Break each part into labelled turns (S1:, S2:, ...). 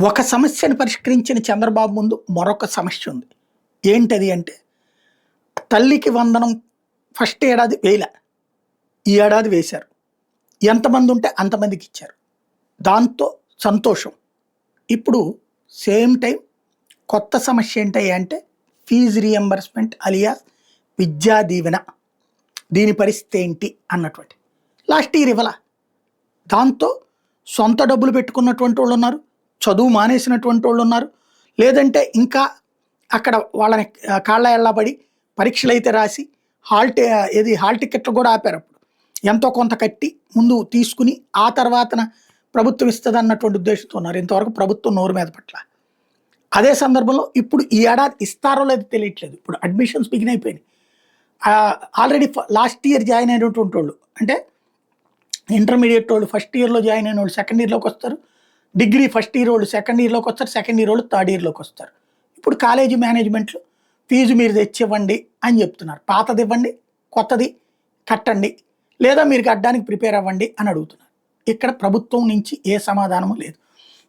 S1: ఒక సమస్యను పరిష్కరించిన చంద్రబాబు ముందు మరొక సమస్య ఉంది. ఏంటది అంటే, తల్లికి వందనం ఫస్ట్ ఏడాది వేయల. ఈ ఏడాది వేశారు. ఎంతమంది ఉంటే అంతమందికి ఇచ్చారు. దాంతో సంతోషం. ఇప్పుడు సేమ్ టైం కొత్త సమస్య ఏంటి అంటే fee reimbursement alias Vidya Deevena. దీని పరిస్థితి ఏంటి అన్నటువంటి. లాస్ట్ ఇయర్ ఇవ్వాల. దాంతో సొంత డబ్బులు పెట్టుకున్నటువంటి వాళ్ళు ఉన్నారు, చదువు మానేసినటువంటి వాళ్ళు ఉన్నారు, లేదంటే ఇంకా అక్కడ వాళ్ళని కాళ్ళ ఎళ్ళబడి పరీక్షలు అయితే రాసి హాల్ టికెట్లు కూడా ఆపారు. అప్పుడు ఎంతో కొంత కట్టి ముందు తీసుకుని ఆ తర్వాతన ప్రభుత్వం ఇస్తుంది అన్నటువంటి ఉద్దేశంతో ఉన్నారు. ఇంతవరకు ప్రభుత్వం నోరు మీద పట్ల. అదే సందర్భంలో ఇప్పుడు ఈ ఏడాది ఇస్తారో లేదో తెలియట్లేదు. ఇప్పుడు అడ్మిషన్స్ బిగిన్ అయిపోయినాయి. ఆల్రెడీ లాస్ట్ ఇయర్ జాయిన్ అయినటువంటి వాళ్ళు, అంటే ఇంటర్మీడియట్ వాళ్ళు ఫస్ట్ ఇయర్లో జాయిన్ అయిన వాళ్ళు సెకండ్ ఇయర్లోకి వస్తారు, డిగ్రీ ఫస్ట్ ఇయర్ వాళ్ళు సెకండ్ ఇయర్లోకి వస్తారు, సెకండ్ ఇయర్ వాళ్ళు థర్డ్ ఇయర్లోకి వస్తారు. ఇప్పుడు కాలేజీ మేనేజ్మెంట్లు ఫీజు మీరు తెచ్చివ్వండి అని చెప్తున్నారు. పాతది ఇవ్వండి, కొత్తది కట్టండి, లేదా మీరు కట్టడానికి ప్రిపేర్ అవ్వండి అని అడుగుతున్నారు. ఇక్కడ ప్రభుత్వం నుంచి ఏ సమాధానము లేదు.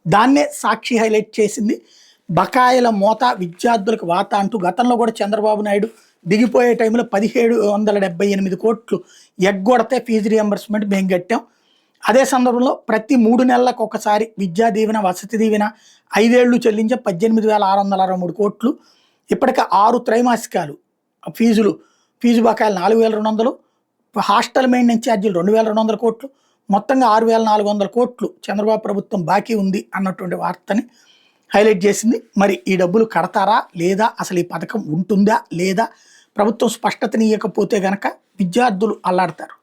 S1: దాన్నే సాక్షి హైలైట్ చేసింది. బకాయిల మోత విద్యార్థులకు వాత అంటూ గతంలో కూడా చంద్రబాబు నాయుడు దిగిపోయే టైంలో 1778 కోట్లు ఎగ్గొడితే ఫీజు రియంబర్స్మెంట్ మేము కట్టాం. అదే సందర్భంలో ప్రతి 3 నెలలకు ఒకసారి విద్యా దీవెన, వసతి దీవెన 5 ఏళ్ళు చెల్లించే 18,663 కోట్లు. ఇప్పటికే 6 త్రైమాసికాలు ఫీజు బకాయిలు 4,200, హాస్టల్ మెయింటెనెన్స్ ఛార్జీలు 2,200 కోట్లు, మొత్తంగా 6,400 కోట్లు చంద్రబాబు ప్రభుత్వం బాకీ ఉంది అన్నటువంటి వార్తని హైలైట్ చేసింది. మరి ఈ డబ్బులు కడతారా లేదా, అసలు ఈ పథకం ఉంటుందా లేదా, ప్రభుత్వం స్పష్టతనియకపోతే గనక విద్యార్థులు అల్లాడతారు.